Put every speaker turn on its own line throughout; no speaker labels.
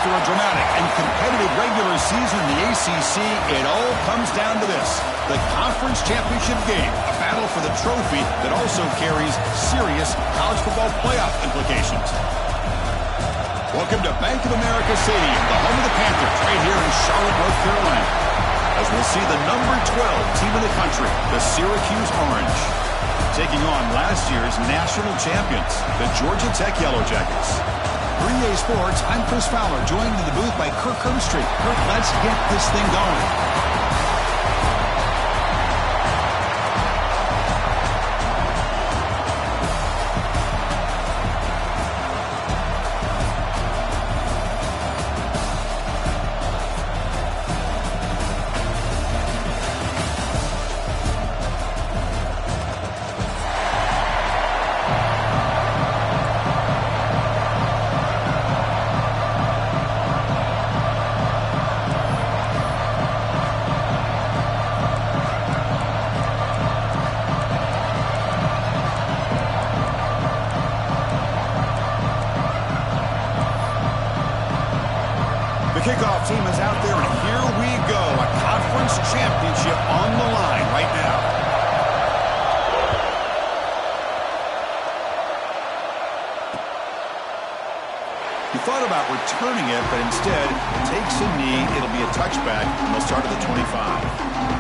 After a dramatic and competitive regular season in the ACC, it all comes down to this: the conference championship game, a battle for the trophy that also carries serious college football playoff implications. Welcome to Bank of America Stadium, the home of the Panthers, right here in Charlotte, North Carolina, as we'll see the number 12 team in the country, the Syracuse Orange, taking on last year's national champions, the Georgia Tech Yellow Jackets. For EA Sports, I'm Chris Fowler, joined in the booth by Kirk Herbstreit. Kirk, let's get this thing going. Kickoff team is out there, and here we go. A conference championship on the line right now. He thought about returning it, but instead takes a knee. It'll be a touchback, and they'll start at the 25.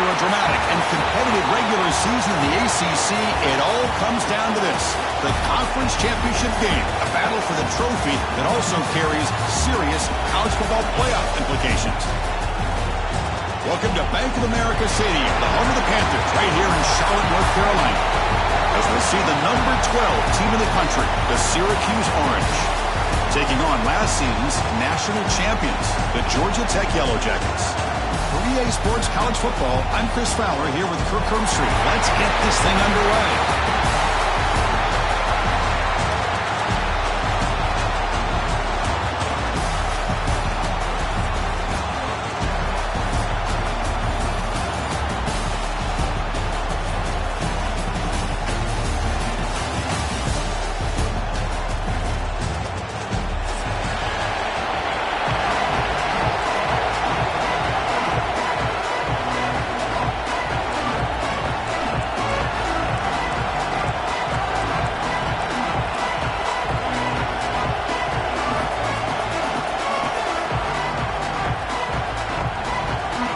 After a dramatic and competitive regular season in the ACC, it all comes down to this: the conference championship game, a battle for the trophy that also carries serious college football playoff implications. Welcome to Bank of America Stadium, the home of the Panthers, right here in Charlotte, North Carolina, as we'll see the number 12 team in the country, the Syracuse Orange, taking on last season's national champions, the Georgia Tech Yellow Jackets. For EA Sports College Football, I'm Chris Fowler here with Kirk Herbstreit. Let's get this thing underway.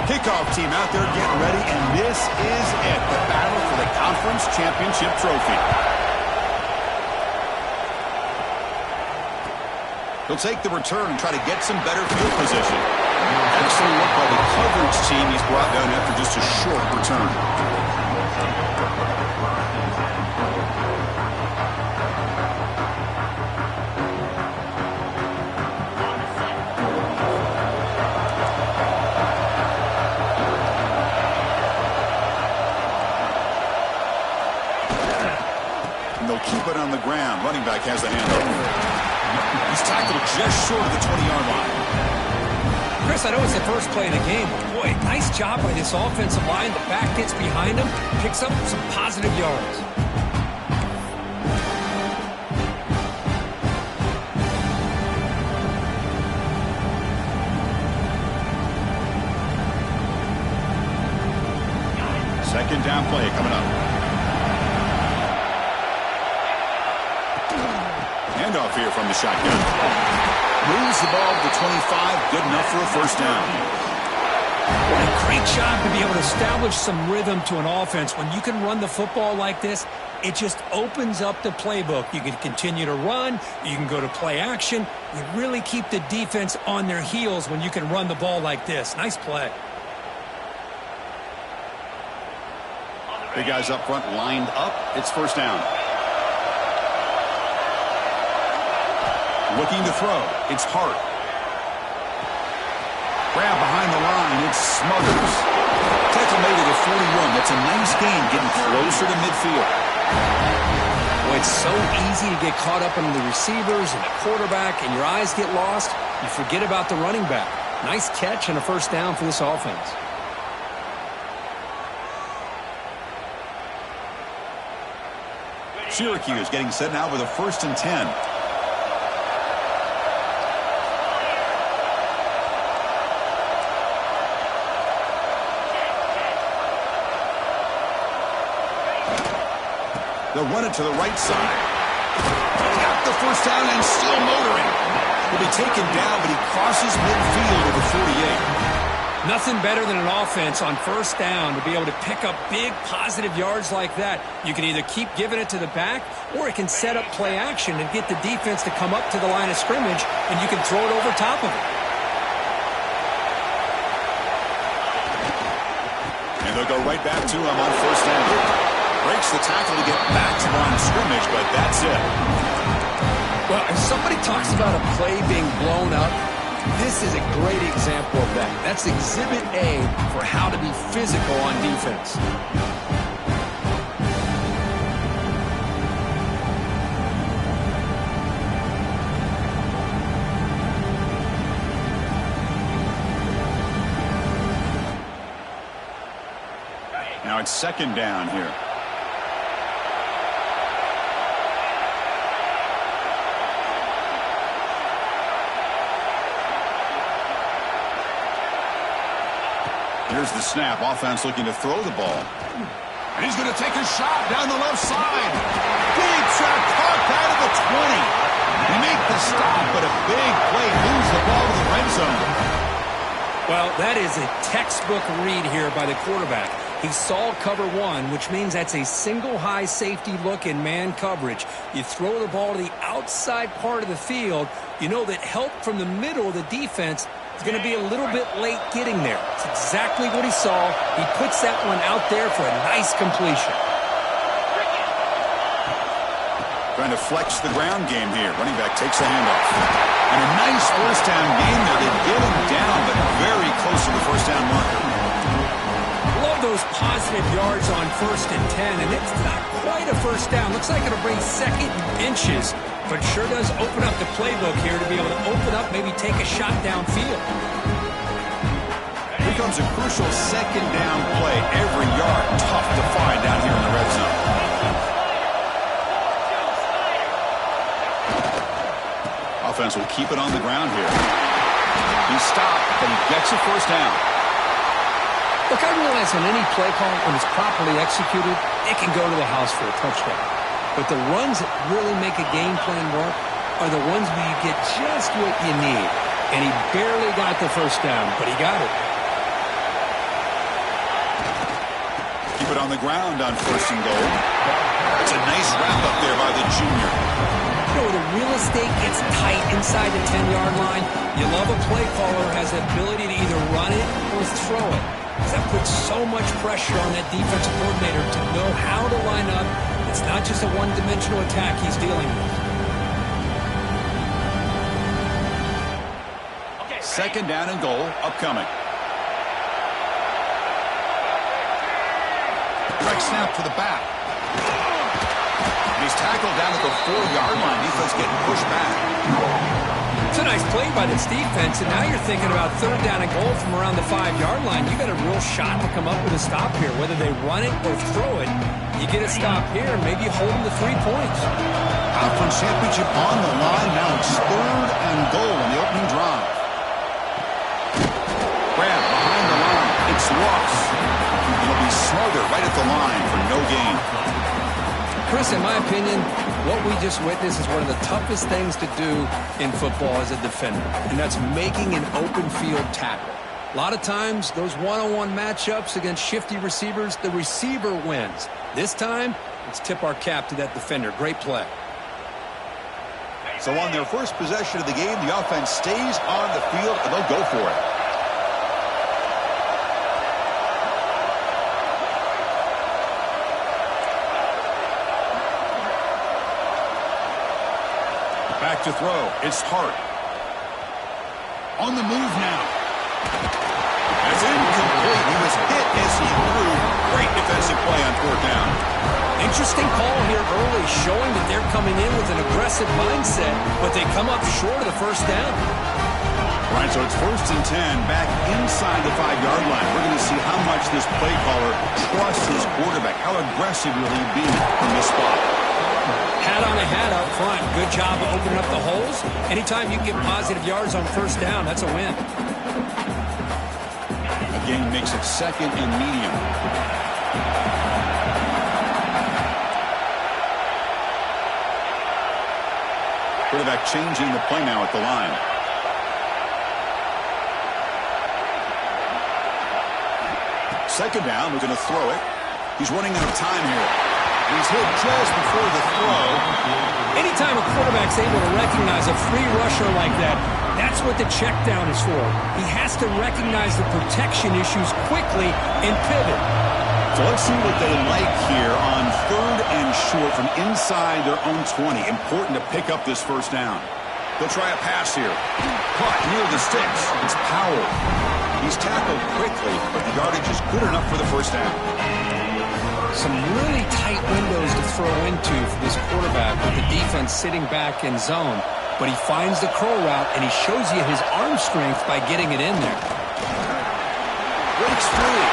Kickoff team out there getting ready, and this is it, the battle for the conference championship trophy. He'll take the return and try to get some better field position. Excellent look by the coverage team. He's brought down after just a short return. And they'll keep it on the ground. Running back has the handoff. He's tackled just short of the 20-yard line.
Chris, I know it's the first play of the game, but boy, nice job by this offensive line. The back gets behind him, picks up some positive yards.
Second down play coming up. Handoff here from the shotgun. Moves the ball to the 25. Good enough for a first down.
What a great job to be able to establish some rhythm to an offense. When you can run the football like this, it just opens up the playbook. You can continue to run. You can go to play action. You really keep the defense on their heels when you can run the ball like this. Nice play.
Big guys up front lined up. It's first down. Looking to throw. It's Hart. Grab behind the line. It's Smothers. Tackle made at the 41. That's a nice gain, getting closer to midfield.
Well, it's so easy to get caught up in the receivers and the quarterback, and your eyes get lost. You forget about the running back. Nice catch and a first down for this offense.
Syracuse getting set now with a 1st and 10. They'll run it to the right side. Got the first down and still motoring. He'll be taken down, but he crosses midfield at the 48.
Nothing better than an offense on first down to be able to pick up big positive yards like that. You can either keep giving it to the back, or it can set up play action and get the defense to come up to the line of scrimmage, and you can throw it over top of it.
And they'll go right back to him on first down. Breaks the tackle to get back to line of scrimmage, but that's it.
Well, if somebody talks about a play being blown up, this is a great example of that. That's Exhibit A for how to be physical on defense.
Now it's second down here. Here's the snap. Offense looking to throw the ball. And he's going to take a shot down the left side. Deep shot caught out of the 20. They make the stop, but a big play. Lose the ball to the red zone.
Well, that is a textbook read here by the quarterback. He saw cover one, which means that's a single high safety look in man coverage. You throw the ball to the outside part of the field. You know that help from the middle of the defense is going to be a little bit late getting there. It's exactly what he saw. He puts that one out there for a nice completion.
Trying to flex the ground game here. Running back takes a handoff. And a nice first down game there. They get him down, but very close to the first down marker.
Love those positive yards on 1st and 10, and it's not quite a first down. Looks like it'll bring second inches, but sure does open up the playbook here to be able to open up, maybe take a shot downfield.
Here comes a crucial second down play. Every yard tough to find down here in the red zone. Offense will keep it on the ground here. He stopped, but he gets a first down.
Look, I realize on any play call, when it's properly executed, it can go to the house for a touchdown. But the runs that really make a game plan work are the ones where you get just what you need. And he barely got the first down, but he got it.
Keep it on the ground on 1st and goal. It's a nice wrap up there by the junior.
You know, the real estate gets tight inside the 10-yard line, you love a play caller who has the ability to either run it or throw it. That puts so much pressure on that defensive coordinator to know how to line up. It's not just a one-dimensional attack he's dealing with.
Second down and goal upcoming. Direct snap to the back. He's tackled down at the 4-yard line. Defense getting pushed back.
It's a nice play by this defense, and now you're thinking about third down and goal from around the 5-yard line. You got a real shot to come up with a stop here. Whether they run it or throw it, you get a stop here and maybe hold them to 3 points.
Conference championship on the line. Now it's third and goal in the opening drive. Grab behind the line. It's lost. It'll be Smothered right at the line for no gain.
Chris, in my opinion, what we just witnessed is one of the toughest things to do in football as a defender, and that's making an open field tackle. A lot of times, those one-on-one matchups against shifty receivers, the receiver wins. This time, let's tip our cap to that defender. Great play.
So on their first possession of the game, the offense stays on the field, and they'll go for it. Back to throw. It's Hart. On the move now. That's incomplete. He was hit as he threw. Great defensive play on fourth down.
Interesting call here early, showing that they're coming in with an aggressive mindset, but they come up short of the first down.
Right, so it's 1st and 10 back inside the 5-yard line. We're going to see how much this play caller trusts his quarterback. How aggressive will he be from this spot?
Hat on a hat up front. Good job of opening up the holes. Anytime you can get positive yards on first down, that's a win.
Again, makes it second and medium. Quarterback changing the play now at the line. Second down, we're going to throw it. He's running out of time here. He's hit just before the throw.
Anytime a quarterback's able to recognize a free rusher like that, that's what the check down is for. He has to recognize the protection issues quickly and pivot.
So let's see what they like here on third and short from inside their own 20. Important to pick up this first down. They'll try a pass here. Caught near the sticks. It's Powell. He's tackled quickly, but the yardage is good enough for the first down.
Some really tight windows to throw into for this quarterback with the defense sitting back in zone. But he finds the crow route, and he shows you his arm strength by getting it in there.
Breaks free.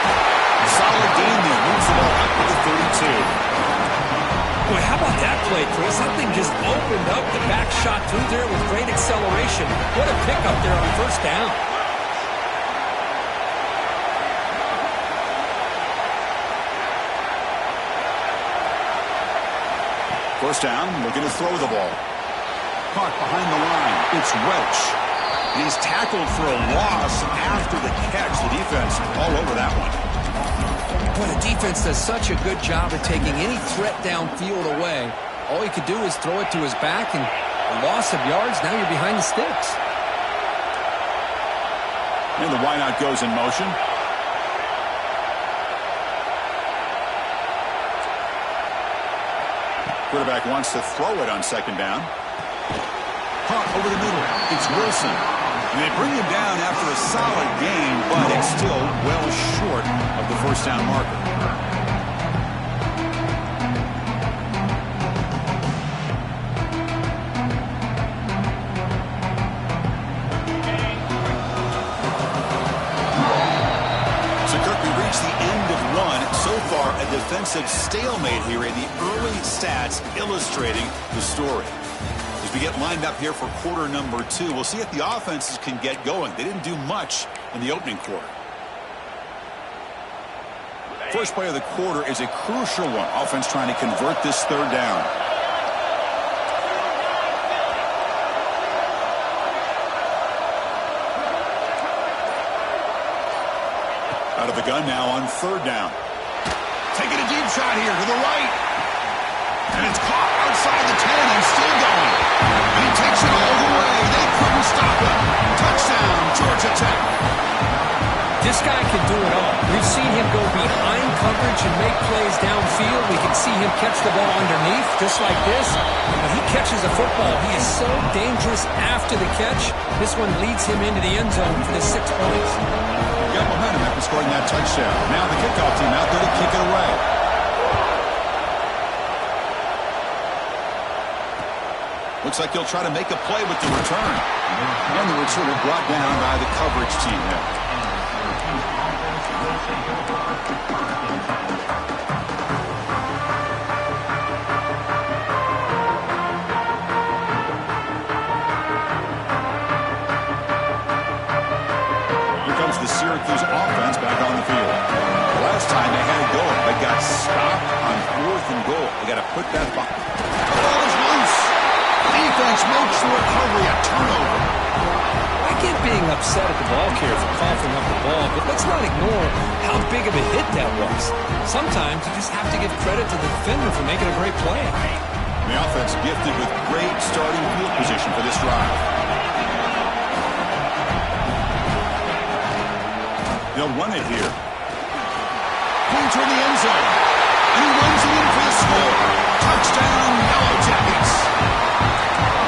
Solid gain there. Moves the ball up to the 32.
Boy, how about that play, Chris? That thing just opened up. The back shot through there with great acceleration. What a pickup there on first down.
First down, looking to throw the ball. Caught behind the line. It's Welch. He's tackled for a loss after the catch. The defense all over that one.
Boy, the defense does such a good job of taking any threat downfield away. All he could do is throw it to his back, and a loss of yards, now you're behind the sticks.
And the wideout goes in motion. Quarterback wants to throw it on second down. Caught over the middle. It's Wilson. And they bring him down after a solid gain, but it's still well short of the first down marker. So Kirk, we reached the end of one. So far, a defensive stalemate here in the early stats illustrating the story. As we get lined up here for quarter number 2, we'll see if the offenses can get going. They didn't do much in the opening quarter. First play of the quarter is a crucial one. Offense trying to convert this third down. Out of the gun now on third down. Taking a deep shot here to the right. And it's caught outside the 10 and still going.
This guy can do it all. We've seen him go behind coverage and make plays downfield. We can see him catch the ball underneath, just like this. When he catches a football, he is so dangerous after the catch. This one leads him into the end zone for the 6 points.
Got momentum after scoring that touchdown. Now the kickoff team out there to kick it away. Looks like he'll try to make a play with the return. And the returner brought down by the coverage team there. Here comes the Syracuse offense back on the field. Last time they had a goal, but got stopped on 4th and goal. They got to put that ball. The ball is loose. Defense makes the recovery a turnover.
I get being upset at the ball carrier for coughing up the ball, but let's not ignore how big of a hit that was. Sometimes you just have to give credit to the defender for making a great play.
The offense gifted with great starting field position for this drive. They'll run it here. Clean toward the end zone. And he runs it in for the score. Touchdown, Yellow Jackets.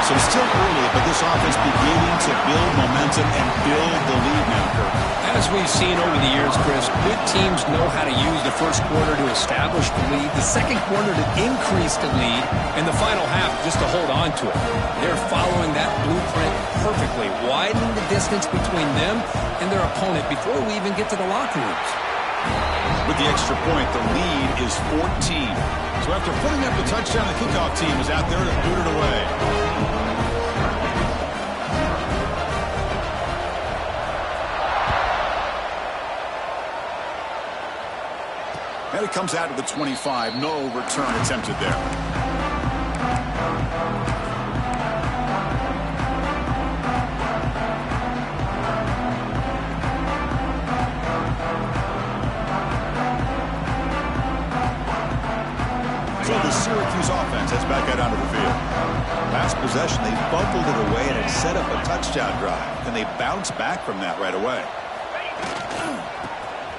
So still early, but this offense beginning to build momentum and build the lead now, Kirk.
As we've seen over the years, Chris, good teams know how to use the first quarter to establish the lead, the second quarter to increase the lead, and the final half just to hold on to it. They're following that blueprint perfectly, widening the distance between them and their opponent before we even get to the locker rooms.
With the extra point, the lead is 14. So after putting up the touchdown, the kickoff team is out there to boot it away. And it comes out to the 25. No return attempted there. So the Syracuse offense heads back out onto the field. Last possession, they fumbled it away and it set up a touchdown drive. And they bounce back from that right away.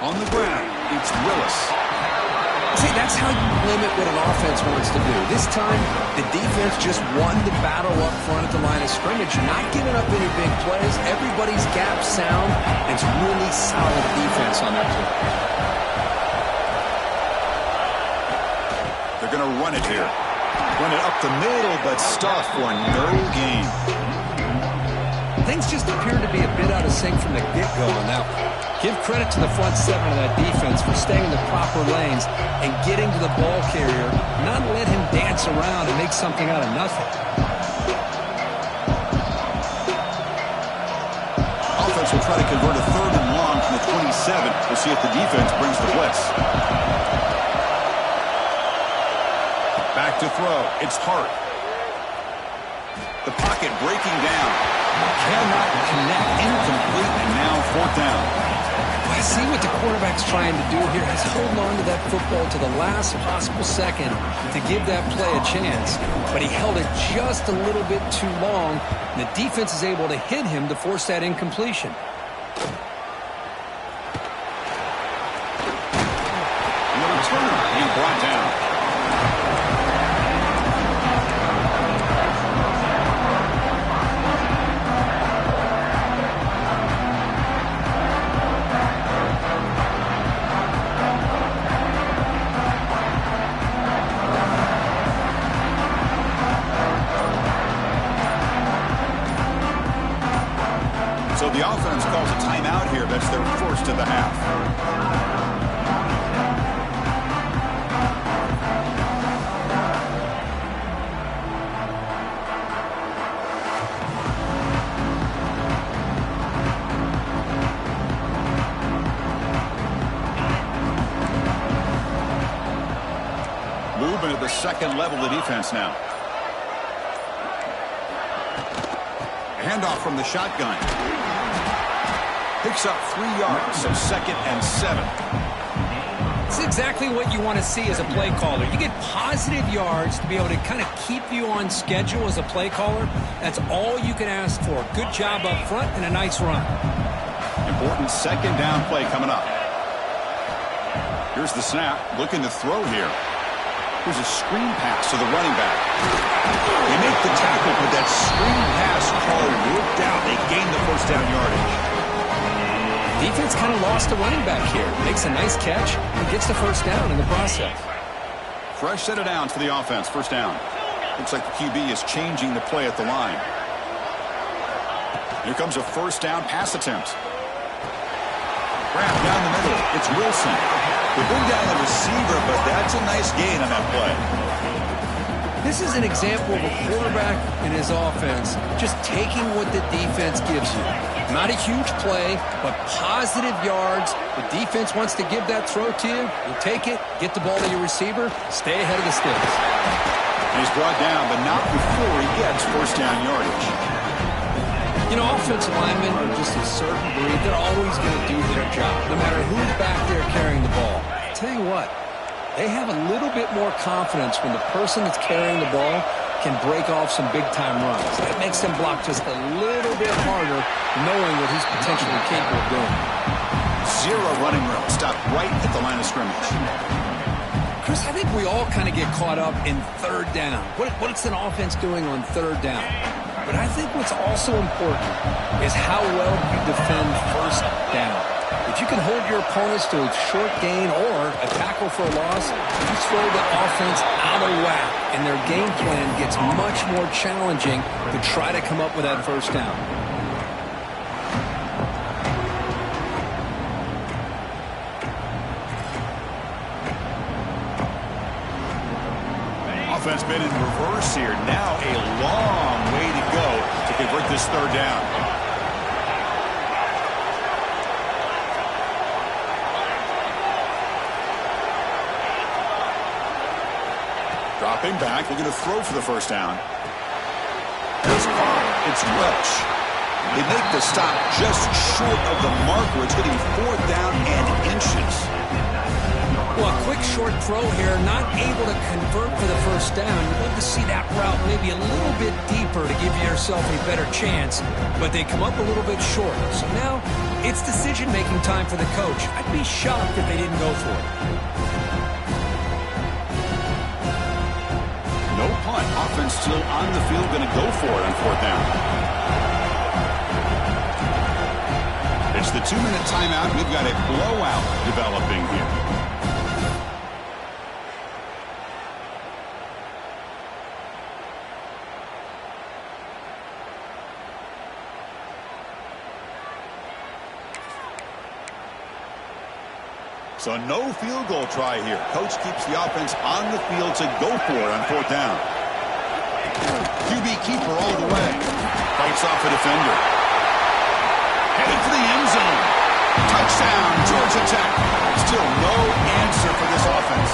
On the ground, it's Willis.
See, that's how you limit what an offense wants to do. This time, the defense just won the battle up front at the line of scrimmage, not giving up any big plays. Everybody's gap sound. It's really solid defense on that play.
They're going to run it here. Run it up the middle, but stuff for no gain.
Things just appear to be a bit out of sync from the get-go on that one. Give credit to the front seven of that defense for staying in the proper lanes and getting to the ball carrier, not let him dance around and make something out of nothing.
Offense will try to convert a 3rd and long from the 27. We'll see if the defense brings the blitz. Back to throw. It's Hart. The pocket breaking down. Cannot connect. Incomplete, and now 4th down.
I see what the quarterback's trying to do here. He's holding on to that football to the last possible second to give that play a chance. But he held it just a little bit too long, and the defense is able to hit him to force that incompletion.
And the returner being brought down. So the offense calls a timeout here. That's their first of the half. Movement at the second level of the defense now. Handoff from the shotgun. Picks up 3 yards, so 2nd and 7.
It's exactly what you want to see as a play caller. You get positive yards to be able to kind of keep you on schedule as a play caller. That's all you can ask for. Good job up front and a nice run.
And Important second down play coming up. Here's the snap. Looking to throw here. Here's a screen pass to the running back. They make the tackle, but that screen pass call worked out. They gained the first down yardage.
Defense kind of lost a running back here. Makes a nice catch and gets the first down in the process.
Fresh set of downs for the offense. First down. Looks like the QB is changing the play at the line. Here comes a first down pass attempt. Wrap down the middle. It's Wilson. They bring down the receiver, but that's a nice gain on that play.
This is an example of a quarterback and his offense just taking what the defense gives you. Not a huge play, but positive yards. The defense wants to give that throw to you. You take it, get the ball to your receiver, stay ahead of the sticks.
He's brought down, but not before he gets first down yardage.
You know, offensive linemen are just a certain breed. They're always going to do their job, no matter who's back there carrying the ball. I tell you what, they have a little bit more confidence when the person that's carrying the ball can break off some big-time runs. That makes them block just a little bit harder, knowing what he's potentially capable of doing.
Zero running room. Stopped right at the line of scrimmage.
Chris, I think we all kind of get caught up in third down. What's an offense doing on third down? But I think what's also important is how well you defend first down. If you can hold your opponents to a short gain or a tackle for a loss, you throw the offense out of whack, and their game plan gets much more challenging to try to come up with that first down.
Offense been in reverse here. Now a long way to go to convert this third down. Dropping back, looking to throw for the first down. It's Welch. They make the stop just short of the marker. It's getting fourth down and inches.
Well, a quick short throw here, not able to convert for the first down. You'd love to see that route maybe a little bit deeper to give yourself a better chance, but they come up a little bit short. So now it's decision-making time for the coach. I'd be shocked if they didn't go for it.
No punt. Offense still on the field, going to go for it on fourth down. It's the 2-minute timeout. We've got a blowout developing here. So no field goal try here. Coach keeps the offense on the field to go for it on fourth down. QB keeper all the way. Fights off a defender. Headed for the end zone. Touchdown, Georgia Tech. Still no answer for this offense.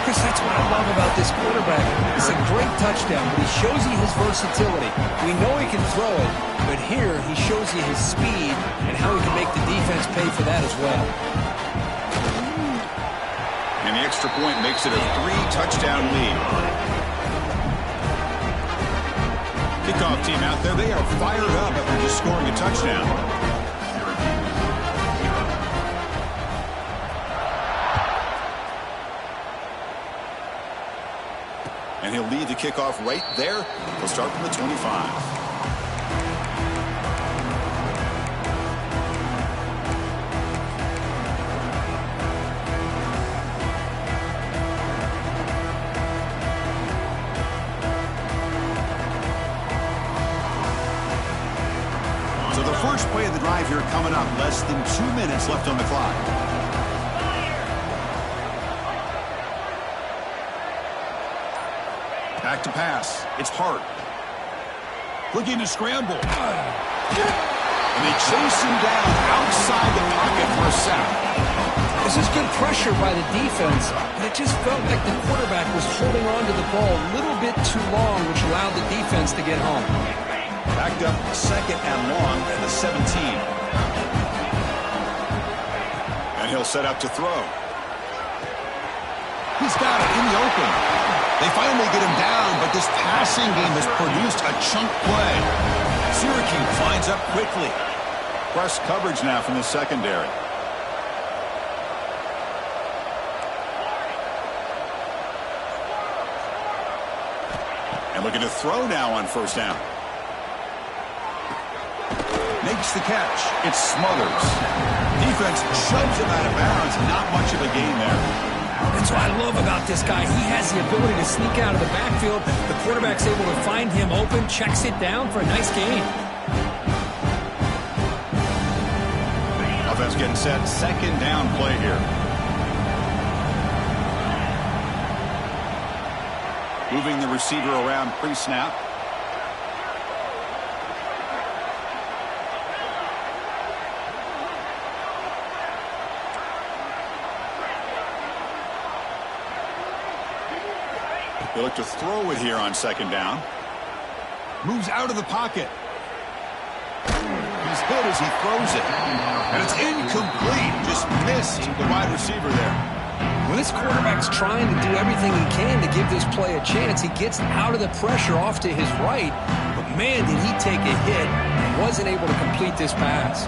Chris, that's what I love about this quarterback. It's a great touchdown, but he shows you his versatility. We know he can throw it, but here he shows you his speed and how he can make the defense pay for that as well.
And the extra point makes it a 3-touchdown lead. Kickoff team out there, they are fired up after just scoring a touchdown. And he'll lead the kickoff right there. We'll start from the 25. First play of the drive here coming up. Less than 2 minutes left on the clock. Back to pass. It's Hart. Looking to scramble. And they chase him down outside the pocket for a sack.
This is good pressure by the defense, but it just felt like the quarterback was holding on to the ball a little bit too long, which allowed the defense to get home.
Backed up second and long at the 17. And he'll set up to throw. He's got it in the open. They finally get him down, but this passing game has produced a chunk play. Syracuse lines up quickly. press coverage now from the secondary. And looking to throw now on first down. Makes the catch. It smothers. Defense shoves him out of bounds. Not much of a gain there.
That's what I love about this guy. He has the ability to sneak out of the backfield. The quarterback's able to find him open, checks it down for a nice gain.
Offense getting set. Second down play here. Moving the receiver around pre-snap. They look to throw it here on second down. Moves out of the pocket. He's hit as he throws it. And it's incomplete. Just missed the wide receiver there.
When this quarterback's trying to do everything he can to give this play a chance, he gets out of the pressure off to his right. But, man, did he take a hit and wasn't able to complete this pass.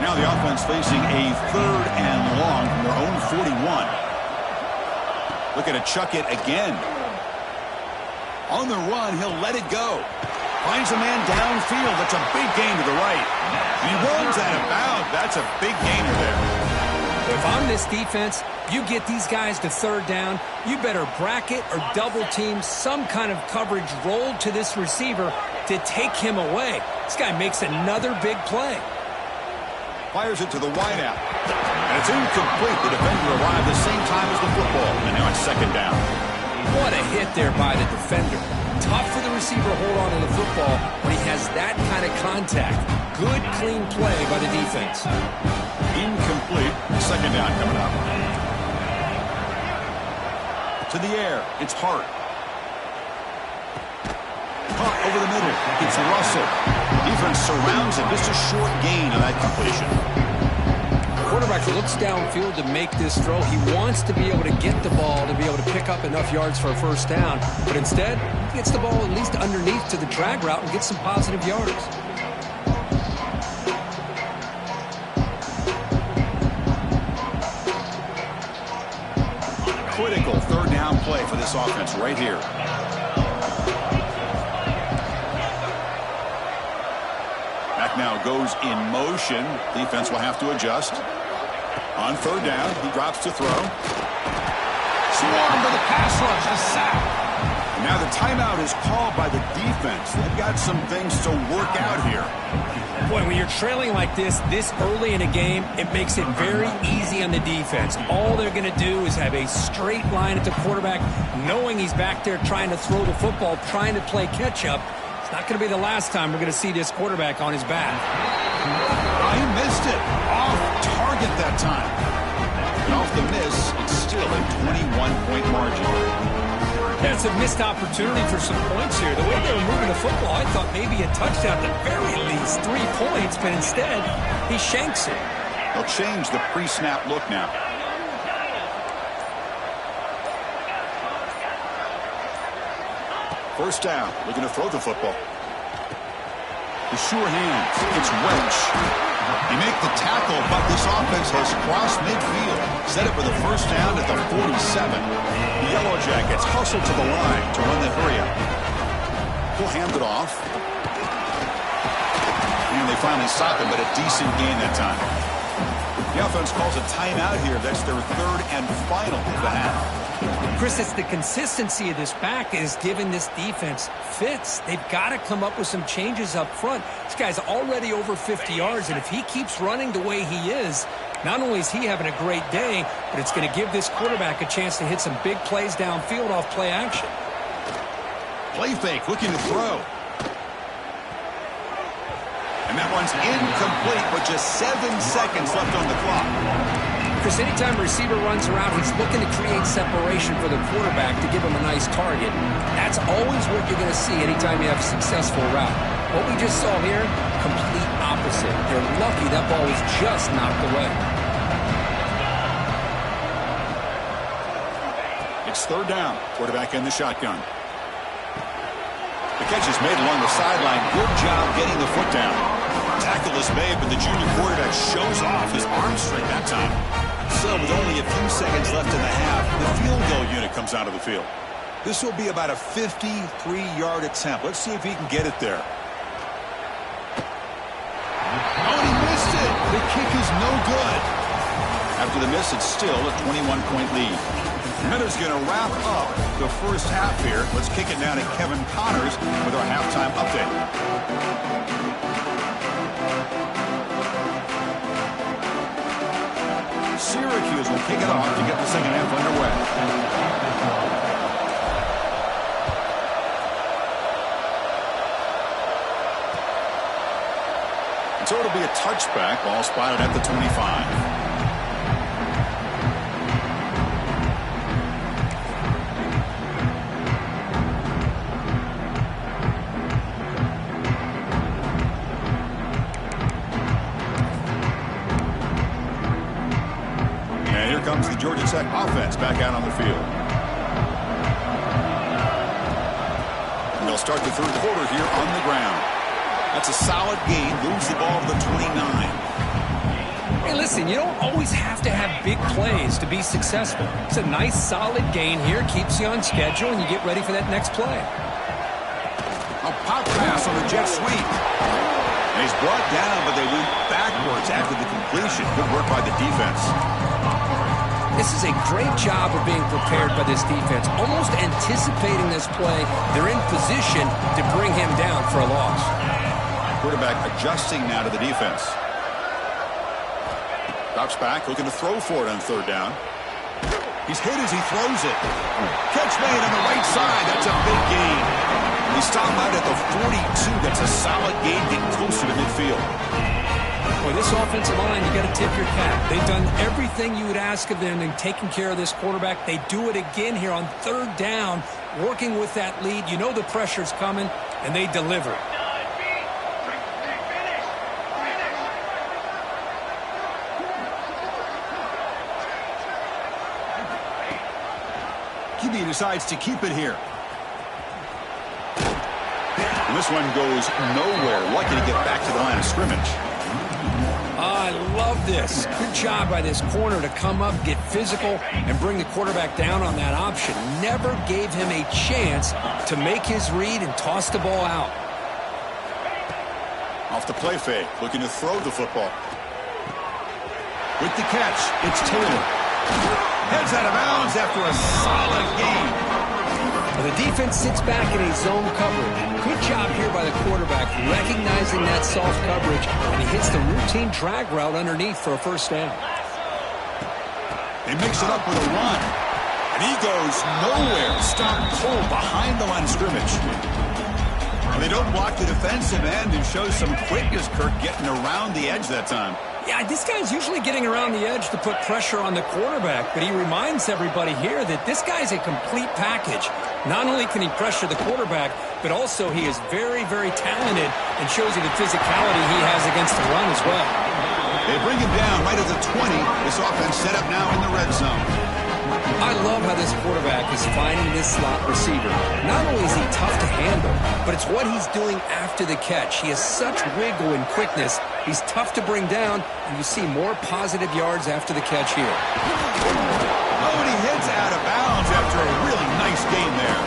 Now the offense facing a third and long from their own 41. Looking to chuck it again. On the run, he'll let it go. Finds a man downfield. That's a big gain to the right. And he runs out of bounds. That's a big gainer there.
If I'm this defense, you get these guys to third down, you better bracket or double team some kind of coverage rolled to this receiver to take him away. This guy makes another big play.
Fires it to the wideout. And it's incomplete. The defender arrived the same time as the football. And now it's second down.
What a hit there by the defender. Tough for the receiver to hold on to the football when he has that kind of contact. Good, clean play by the defense.
Incomplete. Second down coming up. To the air. It's Hart. Caught over the middle. It's Russell. Defense surrounds him. Just a short gain on that completion.
The quarterback looks downfield to make this throw. He wants to be able to get the ball to be able to pick up enough yards for a first down. But instead, he gets the ball at least underneath to the drag route and gets some positive yards.
Critical third down play for this offense right here. Back now goes in motion. Defense will have to adjust. On third down, he drops to throw. Swarmed by the pass rush, a sack. And now the timeout is called by the defense. They've got some things to work out here.
Boy, when you're trailing like this early in a game, it makes it very easy on the defense. All they're going to do is have a straight line at the quarterback, knowing he's back there trying to throw the football, trying to play catch-up. It's not going to be the last time we're going to see this quarterback on his back.
He missed it. Off target that time. And off the miss, it's still a 21-point margin.
That's a missed opportunity for some points here. The way they were moving the football, I thought maybe a touchdown, at the very least 3 points, but instead, he shanks it.
They'll change the pre-snap look now. First down, looking to throw the football. The sure hands, it's Welch. He make the tackle, but this offense has crossed midfield. Set it for the first down at the 47. The Yellow Jackets hustle to the line to run the hurry up. He'll hand it off. And they finally stop him, but a decent gain that time. The offense calls a timeout here. That's their third and final of the half.
Chris, it's the consistency of this back that is giving this defense fits. They've got to come up with some changes up front. This guy's already over 50 yards, and if he keeps running the way he is, not only is he having a great day, but it's going to give this quarterback a chance to hit some big plays downfield off play action.
Play fake, looking to throw. And that one's incomplete with just 7 seconds left on the clock.
Chris, anytime a receiver runs around, he's looking to create separation for the quarterback to give him a nice target. That's always what you're going to see anytime you have a successful route. What we just saw here, complete opposite. They're lucky that ball was just knocked away.
It's third down. Quarterback in the shotgun. The catch is made along the sideline. Good job getting the foot down. Tackle is made, but the junior quarterback shows off his arm strength that time. So with only a few seconds left in the half, the field goal unit comes out of the field. This will be about a 53-yard attempt. Let's see if he can get it there. Oh, and he missed it. The kick is no good. After the miss, it's still a 21-point lead. Miller's going to wrap up the first half here. Let's kick it down to Kevin Connors with our halftime update. Syracuse will kick it off to get the second half underway. So it'll be a touchback. Ball spotted at the 25. And here comes the Georgia Tech offense back out on the field. And they'll start the third quarter here on the ground. That's a solid gain. Moves the ball to the 29.
Hey, listen, you don't always have to have big plays to be successful. It's a nice, solid gain here. Keeps you on schedule, and you get ready for that next play.
A pop pass on the jet sweep. And he's brought down, but they went backwards after the completion. Good work by the defense.
This is a great job of being prepared by this defense. Almost anticipating this play, they're in position to bring him down for a loss.
Quarterback adjusting now to the defense. Drops back, looking to throw for it on third down. He's hit as he throws it. Catch made on the right side. That's a big gain. He stopped out at the 42. That's a solid gain, getting closer to midfield.
Boy, this offensive line, you got to tip your cap. They've done everything you would ask of them in taking care of this quarterback. They do it again here on third down, working with that lead. You know the pressure's coming, and they deliver it.
QB decides to keep it here. And this one goes nowhere. Lucky to get back to the line of scrimmage.
I love this. Good job by this corner to come up, get physical, and bring the quarterback down on that option. Never gave him a chance to make his read and toss the ball out.
Off the play fake, looking to throw the football. With the catch, it's Taylor. Heads out of bounds after a solid gain.
Well, the defense sits back in a zone coverage. Good job here by the quarterback, recognizing that soft coverage, and he hits the routine drag route underneath for a first down.
They mix it up with a run, and he goes nowhere. Stop pull behind the line of scrimmage. And they don't block the defensive end and show some quickness, Kirk, getting around the edge that time.
Yeah, this guy's usually getting around the edge to put pressure on the quarterback, but he reminds everybody here that this guy's a complete package. Not only can he pressure the quarterback, but also he is very, very talented and shows you the physicality he has against the run as well.
They bring him down right at the 20. This offense set up now in the red zone.
I love how this quarterback is finding this slot receiver. Not only is he tough to handle, but it's what he's doing after the catch. He has such wiggle and quickness. He's tough to bring down, and you see more positive yards after the catch here.
Oh, and he heads out of bounds after a really nice game there.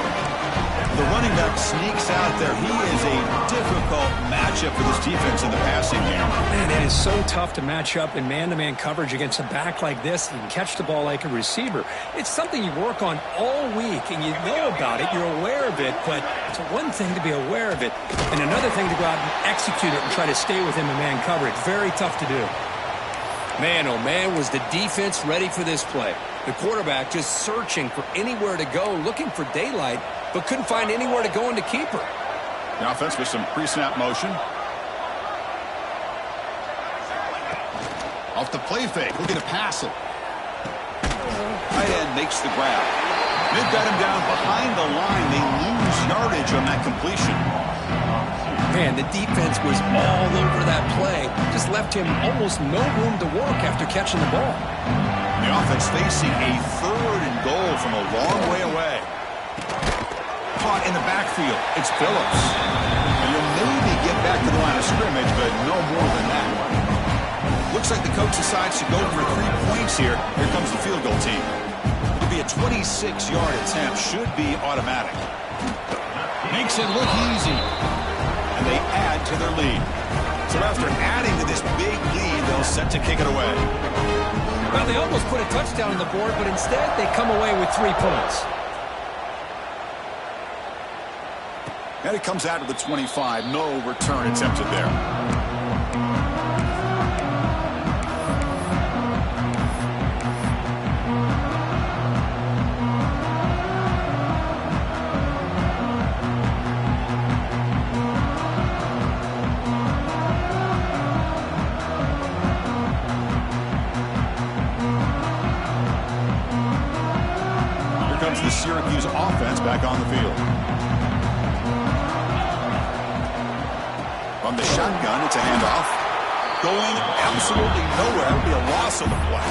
The running back sneaks out there. He is a difficult matchup for this defense in the passing game.
Man, it is so tough to match up in man-to-man coverage against a back like this and catch the ball like a receiver. It's something you work on all week, and you know about it. You're aware of it, but it's one thing to be aware of it, and another thing to go out and execute it and try to stay with him in man coverage. Very tough to do. Man, oh man, was the defense ready for this play. The quarterback just searching for anywhere to go, looking for daylight, but couldn't find anywhere to go into keeper.
The offense with some pre-snap motion. Off the play fake, looking to pass it. Tight end makes the grab. They've got him down behind the line. They lose yardage on that completion.
Man, the defense was all over that play. Just left him almost no room to work after catching the ball.
The offense facing a 3rd and goal from a long way away. Caught in the backfield. It's Phillips. And you'll maybe get back to the line of scrimmage, but no more than that. Looks like the coach decides to go for 3 points here. Here comes the field goal team. It'll be a 26-yard attempt. Should be automatic. Makes it look easy. And they add to their lead. So after adding to this big lead, they'll set to kick it away.
Well, they almost put a touchdown on the board, but instead they come away with 3 points.
And it comes out of the 25. No return attempted there. The Syracuse offense back on the field. From the shotgun, it's a handoff. Going absolutely nowhere. It'll be a loss of the play.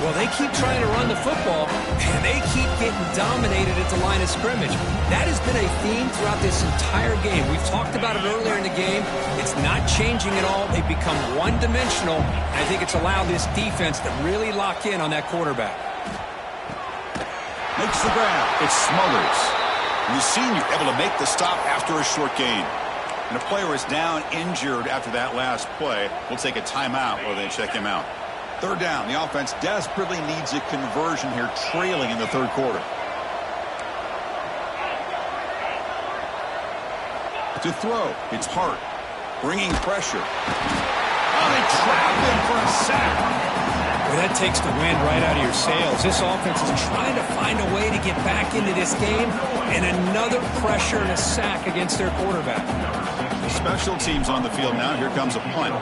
Well, they keep trying to run the football, and they keep getting dominated at the line of scrimmage. That has been a theme throughout this entire game. We've talked about it earlier in the game. It's not changing at all. They've become one-dimensional. I think it's allowed this defense to really lock in on that quarterback.
Makes the grab. It's Smothers. And the senior able to make the stop after a short gain. And the player is down injured after that last play. We'll take a timeout while they check him out. Third down. The offense desperately needs a conversion here, trailing in the third quarter. To throw. It's Hart. Bringing pressure. Oh, they trap him for a sack.
Well, that takes the wind right out of your sails. This offense is trying to find a way to get back into this game, and another pressure and a sack against their quarterback.
The special teams on the field now. Here comes a punt.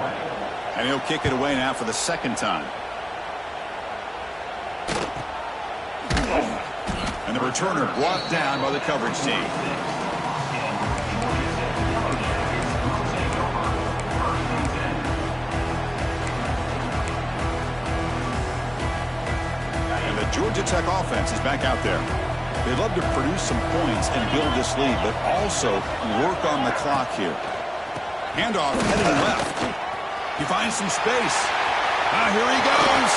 And he'll kick it away now for the second time. And the returner brought down by the coverage team. Georgia Tech offense is back out there. They love to produce some points and build this lead, but also work on the clock here. Handoff headed left. He finds some space. Here he goes.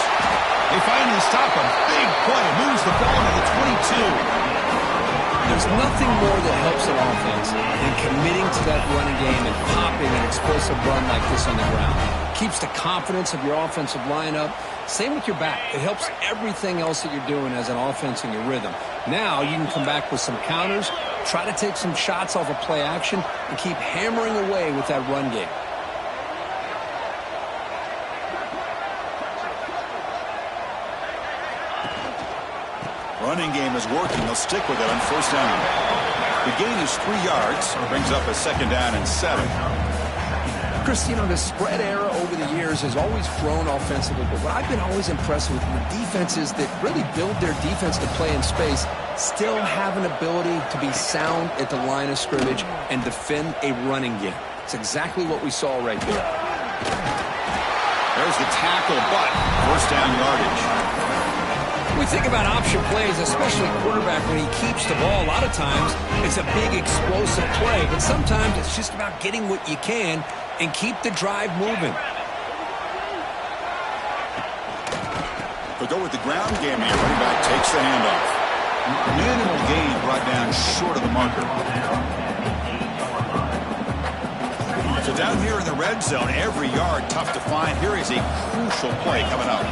They finally stop him. Big play. Moves the ball to the 22.
There's nothing more that helps an offense than committing to that running game and popping an explosive run like this on the ground. Keeps the confidence of your offensive lineup. Same with your back. It helps everything else that you're doing as an offense in your rhythm. Now you can come back with some counters, try to take some shots off of play action, and keep hammering away with that run game.
Running game is working. They'll stick with it on first down. The gain is 3 yards. Brings up a second down and 7.
Chris, you know, the spread era over the years has always grown offensively, but what I've been always impressed with the defenses that really build their defense to play in space still have an ability to be sound at the line of scrimmage and defend a running game. It's exactly what we saw right there.
There's the tackle, but first down yardage.
We think about option plays, especially quarterback when he keeps the ball. A lot of times it's a big explosive play, but sometimes it's just about getting what you can and keep the drive moving.
They'll go with the ground game here. Running back takes the handoff. Minimal gain brought down short of the marker. So down here in the red zone, every yard tough to find. Here is a crucial play coming up.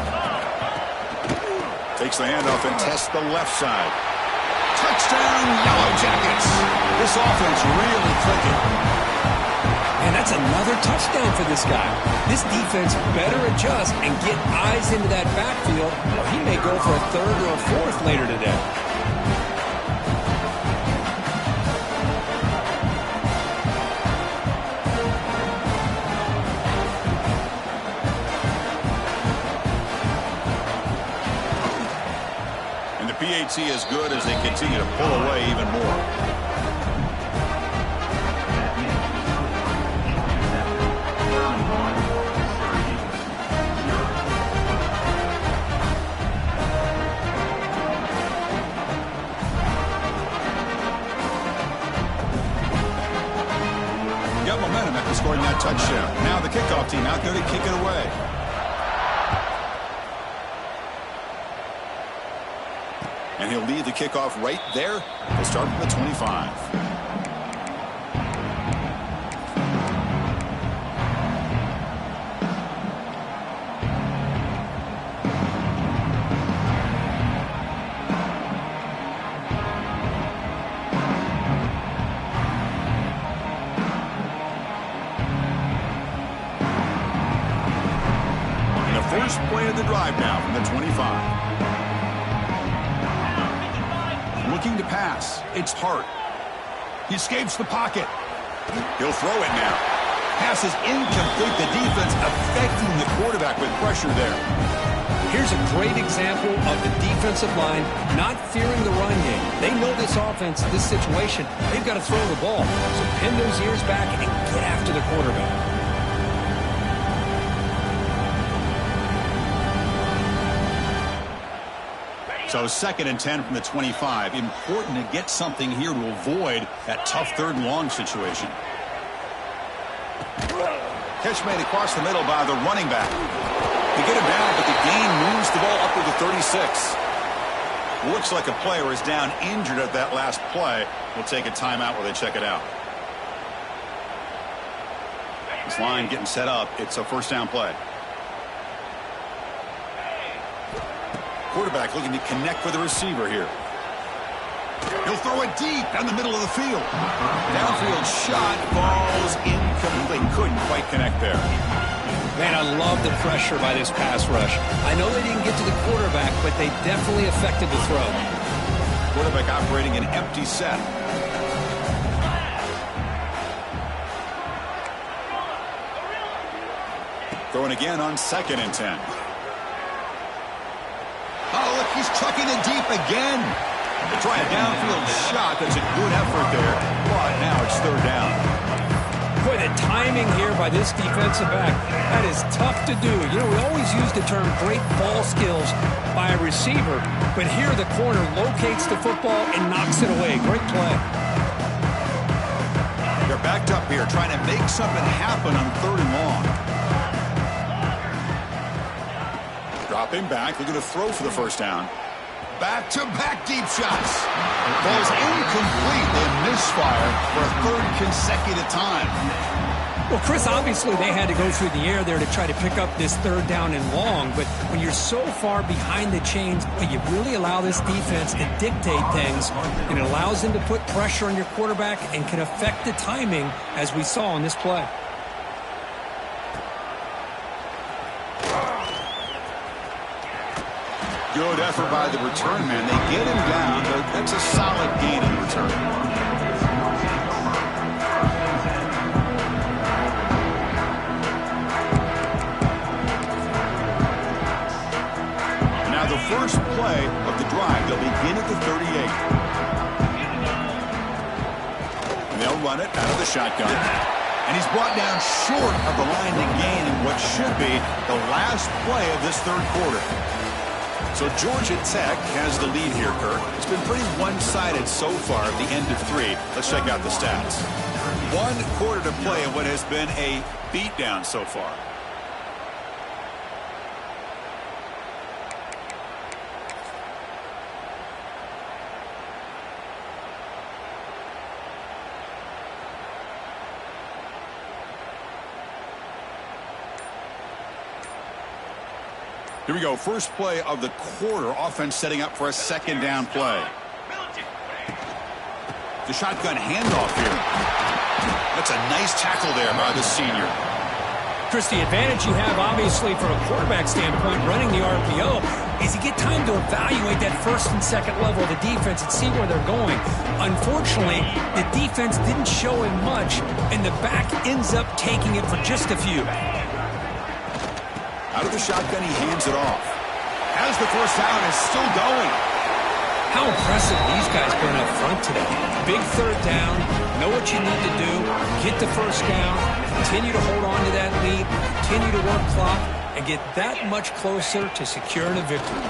Takes the handoff and tests the left side. Touchdown, Yellow Jackets. This offense really clicking.
And that's another touchdown for this guy. This defense better adjust and get eyes into that backfield, or he may go for a third or a fourth later today.
PAT as good as they continue to pull away even more. momentum after scoring that touchdown. Now the kickoff team out there to kick it away. And he'll lead the kickoff right there. He'll start from the 25. First play of the drive now from the 25. Looking to pass. It's Hart. He escapes the pocket. He'll throw it now. Pass is incomplete. The defense affecting the quarterback with pressure there.
Here's a great example of the defensive line not fearing the run game. They know this offense, this situation. They've got to throw the ball. So pin those ears back and get after the quarterback.
So 2nd and 10 from the 25. Important to get something here to avoid that tough 3rd and long situation. Catch made across the middle by the running back. They get him down, but the gain moves the ball up to the 36. Looks like a player is down injured at that last play. We'll take a timeout while they check it out. This line getting set up. It's a 1st down play. Quarterback looking to connect with the receiver here. He'll throw it deep down the middle of the field. Downfield shot falls incomplete. Couldn't quite connect there.
Man, I love the pressure by this pass rush. I know they didn't get to the quarterback, but they definitely affected the throw.
Quarterback operating an empty set. Throwing again on 2nd and 10. Oh, look, he's chucking it deep again. They try a downfield shot. That's a good effort there. But now it's 3rd down.
Boy, the timing here by this defensive back, that is tough to do. You know, we always use the term great ball skills by a receiver, but here the corner locates the football and knocks it away. Great play.
They're backed up here trying to make something happen on 3rd and long. Dropping back, looking to throw for the 1st down. Back-to-back deep shots. Ball's incomplete. They misfire for a 3rd consecutive time.
Well, Chris, obviously they had to go through the air there to try to pick up this 3rd down and long, but when you're so far behind the chains, you really allow this defense to dictate things, and it allows them to put pressure on your quarterback and can affect the timing, as we saw in this play.
Good effort by the return man. They get him down, but that's a solid gain in return. Now the first play of the drive, they'll begin at the 38. And they'll run it out of the shotgun. And he's brought down short of the line to gain in what should be the last play of this 3rd quarter. So Georgia Tech has the lead here, Kirk. It's been pretty one-sided so far at the end of 3. Let's check out the stats. 1 quarter to play in what has been a beatdown so far. Here we go. First play of the quarter. Offense setting up for a 2nd down play. The shotgun handoff here. That's a nice tackle there by the senior.
Chris, the advantage you have, obviously, from a quarterback standpoint, running the RPO, is you get time to evaluate that 1st and 2nd level of the defense and see where they're going. Unfortunately, the defense didn't show him much, and the back ends up taking it for just a few.
Out of the shotgun, he hands it off. Has the 1st down, is still going.
How impressive these guys been up front today. Big 3rd down, know what you need to do, get the 1st down, continue to hold on to that lead, continue to work clock, and get that much closer to securing a victory.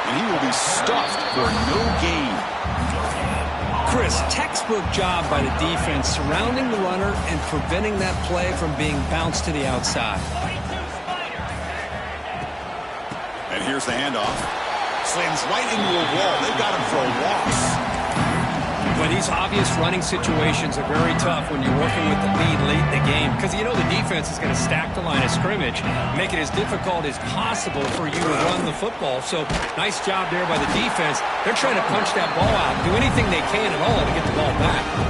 And
he will be stuffed for no gain.
Chris, textbook job by the defense surrounding the runner and preventing that play from being bounced to the outside.
And here's the handoff. Slams right into a wall. They've got him for a loss.
But these obvious running situations are very tough when you're working with the lead late in the game because you know the defense is going to stack the line of scrimmage, make it as difficult as possible for you to run the football. So nice job there by the defense. They're trying to punch that ball out, do anything they can at all to get the ball back.